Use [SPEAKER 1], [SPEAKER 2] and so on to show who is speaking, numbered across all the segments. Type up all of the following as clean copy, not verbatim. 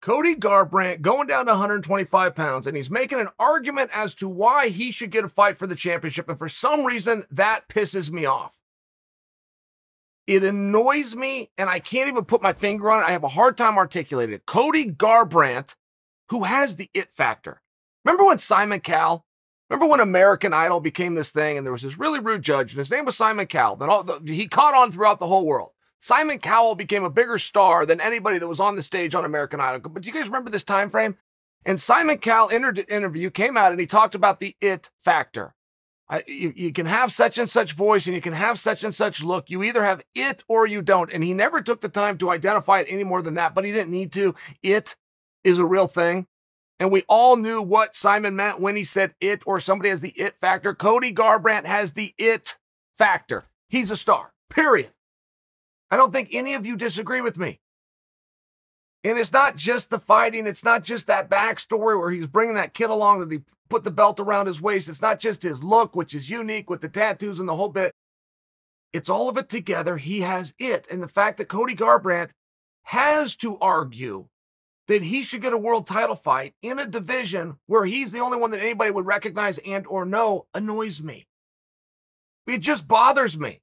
[SPEAKER 1] Cody Garbrandt going down to 125 pounds, and he's making an argument as to why he should get a fight for the championship, and for some reason, that pisses me off. It annoys me, and I can't even put my finger on it. I have a hard time articulating it. Cody Garbrandt, who has the it factor. Remember when Simon Cowell? Remember when American Idol became this thing, and there was this really rude judge, and his name was Simon Cowell. He caught on throughout the whole world. Simon Cowell became a bigger star than anybody that was on the stage on American Idol. But do you guys remember this time frame? And Simon Cowell interview came out and he talked about the it factor. You can have such and such voice and you can have such and such look. You either have it or you don't. And he never took the time to identify it any more than that, but he didn't need to. It is a real thing. And we all knew what Simon meant when he said it or somebody has the it factor. Cody Garbrandt has the it factor. He's a star, period. I don't think any of you disagree with me. And it's not just the fighting. It's not just that backstory where he's bringing that kid along that he put the belt around his waist. It's not just his look, which is unique with the tattoos and the whole bit. It's all of it together. He has it. And the fact that Cody Garbrandt has to argue that he should get a world title fight in a division where he's the only one that anybody would recognize and or know annoys me. It just bothers me.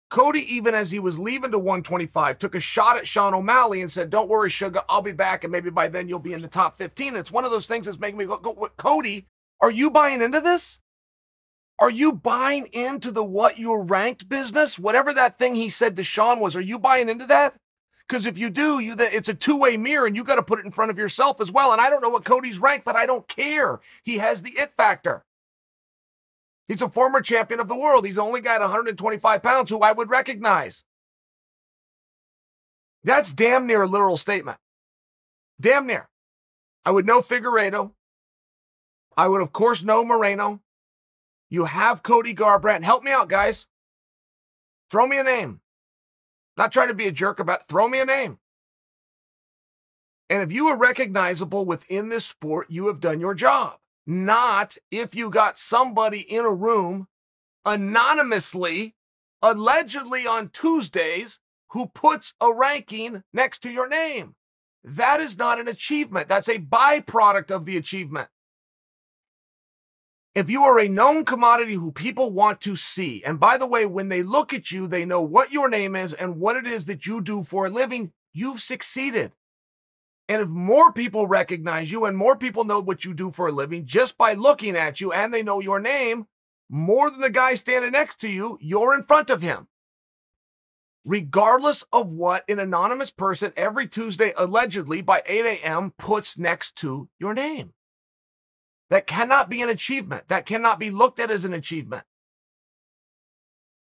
[SPEAKER 1] Cody, even as he was leaving to 125, took a shot at Sean O'Malley and said, "Don't worry, Sugar, I'll be back, and maybe by then you'll be in the top 15. And it's one of those things that's making me go, Cody, are you buying into this? Are you buying into the what you're ranked business? Whatever that thing he said to Sean was, are you buying into that? Because if you do, it's a two-way mirror, and you got to put it in front of yourself as well. And I don't know what Cody's ranked, but I don't care. He has the it factor. He's a former champion of the world. He's the only guy at 125 pounds who I would recognize. That's damn near a literal statement. Damn near. I would know Figueiredo. I would, of course, know Moreno. You have Cody Garbrandt. Help me out, guys. Throw me a name. Not trying to be a jerk about it. Throw me a name. And if you are recognizable within this sport, you have done your job. Not if you got somebody in a room anonymously, allegedly on Tuesdays, who puts a ranking next to your name. That is not an achievement. That's a byproduct of the achievement. If you are a known commodity who people want to see, and by the way, when they look at you, they know what your name is and what it is that you do for a living, you've succeeded. And if more people recognize you and more people know what you do for a living just by looking at you and they know your name, more than the guy standing next to you, you're in front of him. Regardless of what an anonymous person every Tuesday, allegedly by 8 a.m., puts next to your name. That cannot be an achievement. That cannot be looked at as an achievement.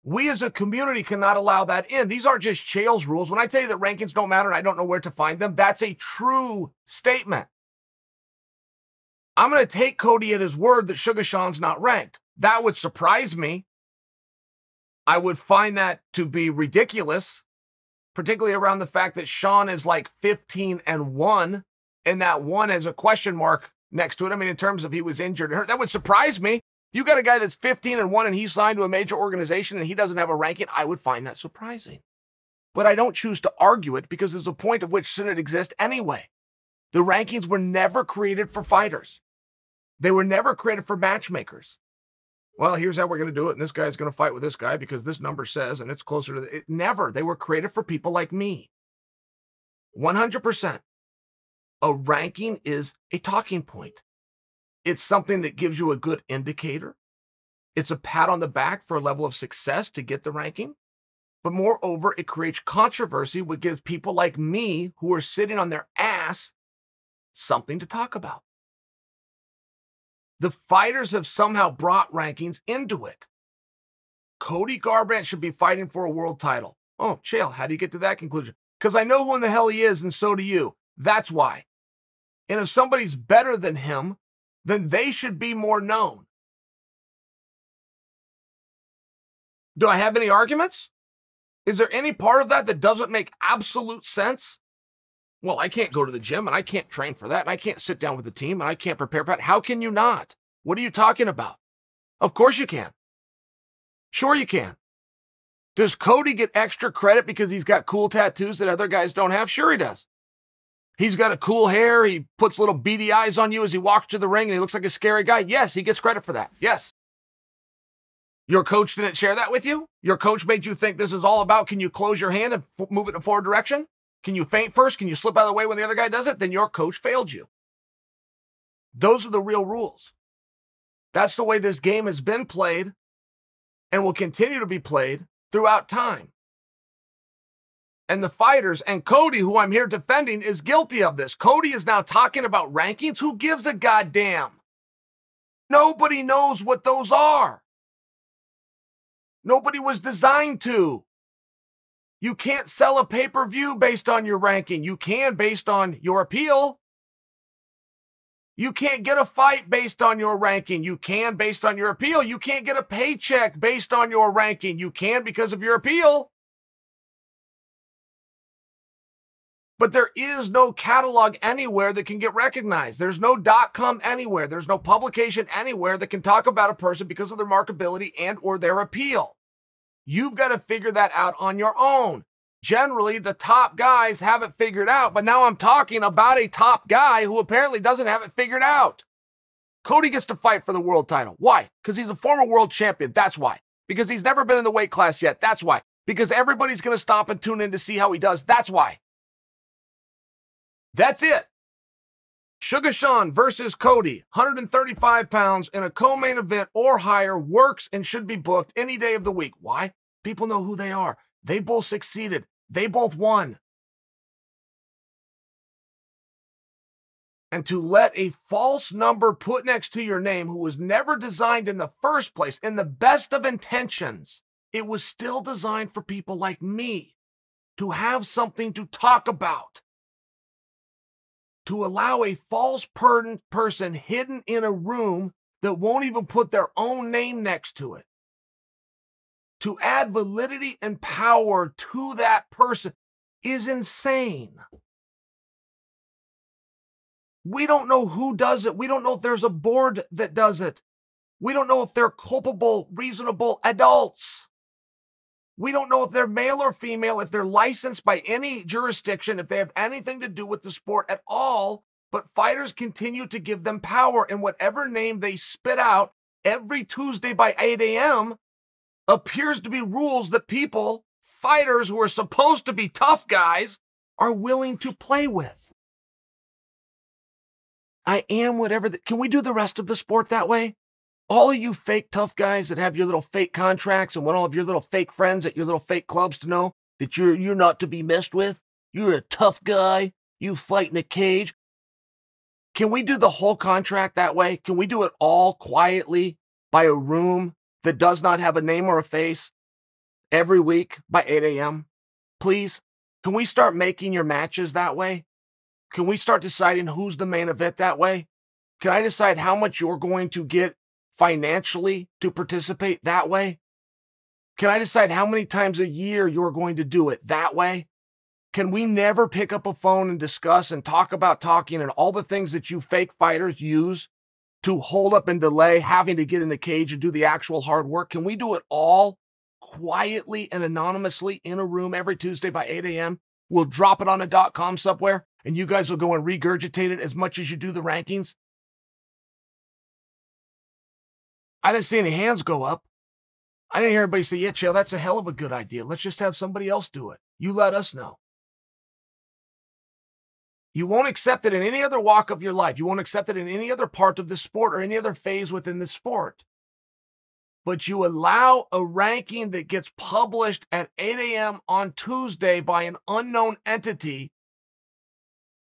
[SPEAKER 1] We as a community cannot allow that in. These aren't just Chael's rules. When I tell you that rankings don't matter and I don't know where to find them, that's a true statement. I'm going to take Cody at his word that Sugar Sean's not ranked. That would surprise me. I would find that to be ridiculous, particularly around the fact that Sean is like 15-1, and that one has a question mark next to it. I mean, in terms of he was injured or hurt, that would surprise me. You got a guy that's 15-1 and he's signed to a major organization and he doesn't have a ranking. I would find that surprising. But I don't choose to argue it because there's a point of which shouldn't exist anyway. The rankings were never created for fighters. They were never created for matchmakers. Well, here's how we're going to do it, and this guy's going to fight with this guy because this number says, and it's closer to it. Never. They were created for people like me. 100%. A ranking is a talking point. It's something that gives you a good indicator. It's a pat on the back for a level of success to get the ranking. But moreover, it creates controversy, which gives people like me who are sitting on their ass something to talk about. The fighters have somehow brought rankings into it. Cody Garbrandt should be fighting for a world title. Oh, Chael, how do you get to that conclusion? Because I know who in the hell he is, and so do you. That's why. And if somebody's better than him, then they should be more known. Do I have any arguments? Is there any part of that that doesn't make absolute sense? Well, I can't go to the gym, and I can't train for that, and I can't sit down with the team, and I can't prepare for that. How can you not? What are you talking about? Of course you can. Sure you can. Does Cody get extra credit because he's got cool tattoos that other guys don't have? Sure he does. He's got a cool hair. He puts little beady eyes on you as he walks to the ring and he looks like a scary guy. Yes, he gets credit for that. Yes. Your coach didn't share that with you? Your coach made you think this is all about, can you close your hand and move it in a forward direction? Can you feint first? Can you slip out of the way when the other guy does it? Then your coach failed you. Those are the real rules. That's the way this game has been played and will continue to be played throughout time. And the fighters, and Cody, who I'm here defending, is guilty of this. Cody is now talking about rankings. Who gives a goddamn? Nobody knows what those are. Nobody was designed to. You can't sell a pay-per-view based on your ranking. You can based on your appeal. You can't get a fight based on your ranking. You can based on your appeal. You can't get a paycheck based on your ranking. You can because of your appeal. But there is no catalog anywhere that can get recognized. There's no .com anywhere. There's no publication anywhere that can talk about a person because of their marketability and or their appeal. You've got to figure that out on your own. Generally, the top guys have it figured out, but now I'm talking about a top guy who apparently doesn't have it figured out. Cody gets to fight for the world title. Why? Because he's a former world champion. That's why. Because he's never been in the weight class yet. That's why. Because everybody's going to stop and tune in to see how he does. That's why. That's it. Sugar Sean versus Cody, 135 pounds in a co-main event or higher, works and should be booked any day of the week. Why? People know who they are. They both succeeded. They both won. And to let a false number put next to your name who was never designed in the first place, in the best of intentions, it was still designed for people like me to have something to talk about. To allow a false person hidden in a room that won't even put their own name next to it, to add validity and power to that person is insane. We don't know who does it. We don't know if there's a board that does it. We don't know if they're culpable, reasonable adults. We don't know if they're male or female, if they're licensed by any jurisdiction, if they have anything to do with the sport at all, but fighters continue to give them power, and whatever name they spit out every Tuesday by 8 a.m. appears to be rules that people, fighters who are supposed to be tough guys, are willing to play with. I am whatever. Can we do the rest of the sport that way? All of you fake tough guys that have your little fake contracts and want all of your little fake friends at your little fake clubs to know that you're not to be messed with. You're a tough guy. You fight in a cage. Can we do the whole contract that way? Can we do it all quietly by a room that does not have a name or a face every week by 8 a.m.? Please? Can we start making your matches that way? Can we start deciding who's the main event that way? Can I decide how much you're going to get financially to participate that way? Can I decide how many times a year you're going to do it that way? Can we never pick up a phone and discuss and talk about talking and all the things that you fake fighters use to hold up and delay having to get in the cage and do the actual hard work? Can we do it all quietly and anonymously in a room every Tuesday by 8 a.m.? We'll drop it on a .com somewhere and you guys will go and regurgitate it as much as you do the rankings. I didn't see any hands go up. I didn't hear anybody say, yeah, Chael, that's a hell of a good idea. Let's just have somebody else do it. You let us know. You won't accept it in any other walk of your life. You won't accept it in any other part of the sport or any other phase within the sport. But you allow a ranking that gets published at 8 a.m. on Tuesday by an unknown entity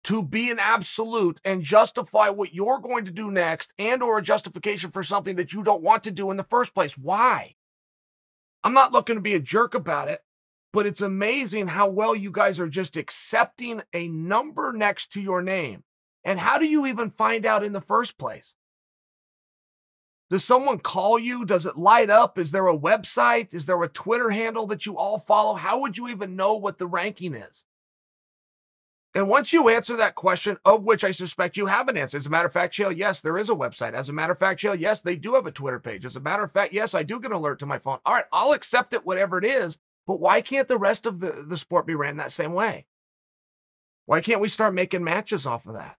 [SPEAKER 1] to be an absolute and justify what you're going to do next and or a justification for something that you don't want to do in the first place. Why? I'm not looking to be a jerk about it, but it's amazing how well you guys are just accepting a number next to your name. And how do you even find out in the first place? Does someone call you? Does it light up? Is there a website? Is there a Twitter handle that you all follow? How would you even know what the ranking is? And once you answer that question, of which I suspect you have an answer. As a matter of fact, Chael, yes, there is a website. As a matter of fact, Chael, yes, they do have a Twitter page. As a matter of fact, yes, I do get an alert to my phone. All right, I'll accept it, whatever it is. But why can't the rest of the sport be ran that same way? Why can't we start making matches off of that?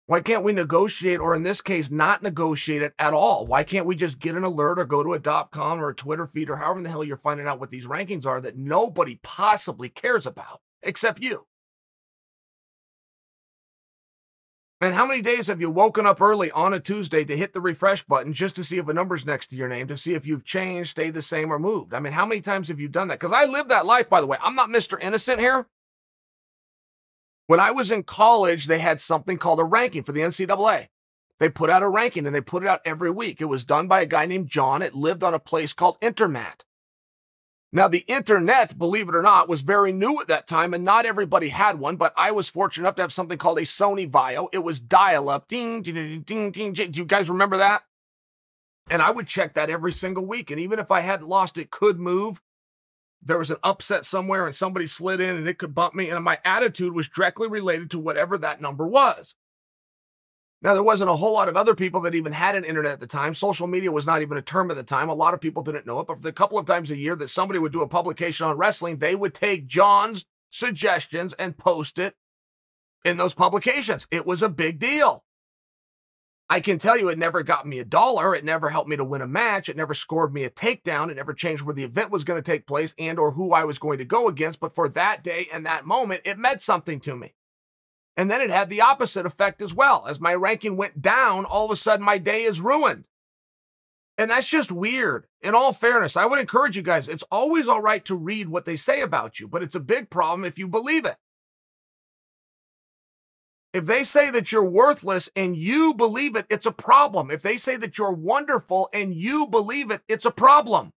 [SPEAKER 1] Why can't we negotiate, or in this case, not negotiate it at all? Why can't we just get an alert or go to a .com or a Twitter feed or however the hell you're finding out what these rankings are that nobody possibly cares about except you? And how many days have you woken up early on a Tuesday to hit the refresh button just to see if a number's next to your name, to see if you've changed, stayed the same, or moved? I mean, how many times have you done that? Because I live that life, by the way. I'm not Mr. Innocent here. When I was in college, they had something called a ranking for the NCAA. They put out a ranking, and they put it out every week. It was done by a guy named John. It lived on a place called Internet. Now, the internet, believe it or not, was very new at that time, and not everybody had one, but I was fortunate enough to have something called a Sony Vaio. It was dial-up. Ding, ding, ding, ding, ding. Do you guys remember that? And I would check that every single week, and even if I hadn't lost, it could move. There was an upset somewhere, and somebody slid in, and it could bump me, and my attitude was directly related to whatever that number was. Now, there wasn't a whole lot of other people that even had an internet at the time. Social media was not even a term at the time. A lot of people didn't know it, but for the couple of times a year that somebody would do a publication on wrestling, they would take John's suggestions and post it in those publications. It was a big deal. I can tell you it never got me $1. It never helped me to win a match. It never scored me a takedown. It never changed where the event was going to take place and or who I was going to go against. But for that day and that moment, it meant something to me. And then it had the opposite effect as well. As my ranking went down, all of a sudden my day is ruined. And that's just weird. In all fairness, I would encourage you guys, it's always all right to read what they say about you, but it's a big problem if you believe it. If they say that you're worthless and you believe it, it's a problem. If they say that you're wonderful and you believe it, it's a problem.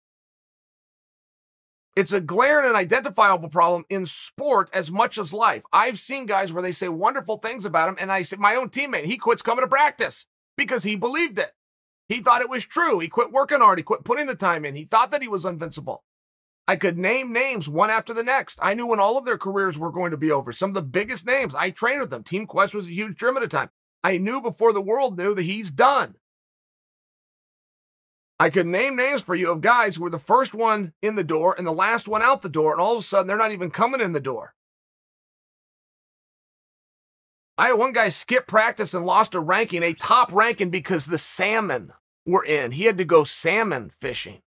[SPEAKER 1] It's a glaring and identifiable problem in sport as much as life. I've seen guys where they say wonderful things about him, and I say, my own teammate, he quits coming to practice because he believed it. He thought it was true. He quit working hard. He quit putting the time in. He thought that he was invincible. I could name names one after the next. I knew when all of their careers were going to be over. Some of the biggest names, I trained with them. Team Quest was a huge germ at a time. I knew before the world knew that he's done. I could name names for you of guys who were the first one in the door and the last one out the door, and all of a sudden they're not even coming in the door. I had one guy skip practice and lost a ranking, a top ranking, because the salmon were in. He had to go salmon fishing.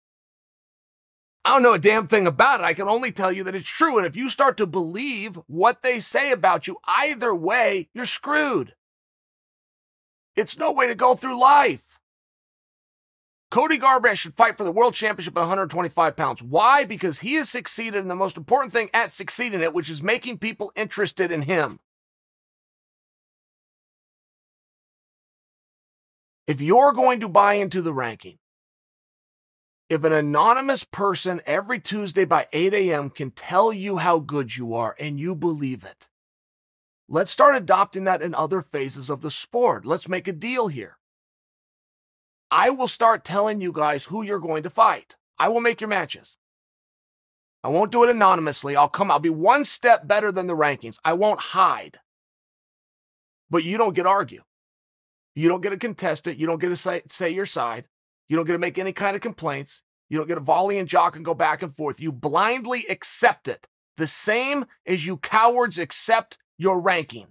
[SPEAKER 1] I don't know a damn thing about it. I can only tell you that it's true. And if you start to believe what they say about you, either way, you're screwed. It's no way to go through life. Cody Garbrandt should fight for the world championship at 125 pounds. Why? Because he has succeeded in the most important thing at succeeding it, which is making people interested in him. If you're going to buy into the ranking, if an anonymous person every Tuesday by 8 a.m. can tell you how good you are and you believe it, let's start adopting that in other phases of the sport. Let's make a deal here. I will start telling you guys who you're going to fight. I will make your matches. I won't do it anonymously. I'll be one step better than the rankings. I won't hide. But you don't get to argue. You don't get to contest it. You don't get to say your side. You don't get to make any kind of complaints. You don't get to volley and jock and go back and forth. You blindly accept it. The same as you cowards accept your ranking.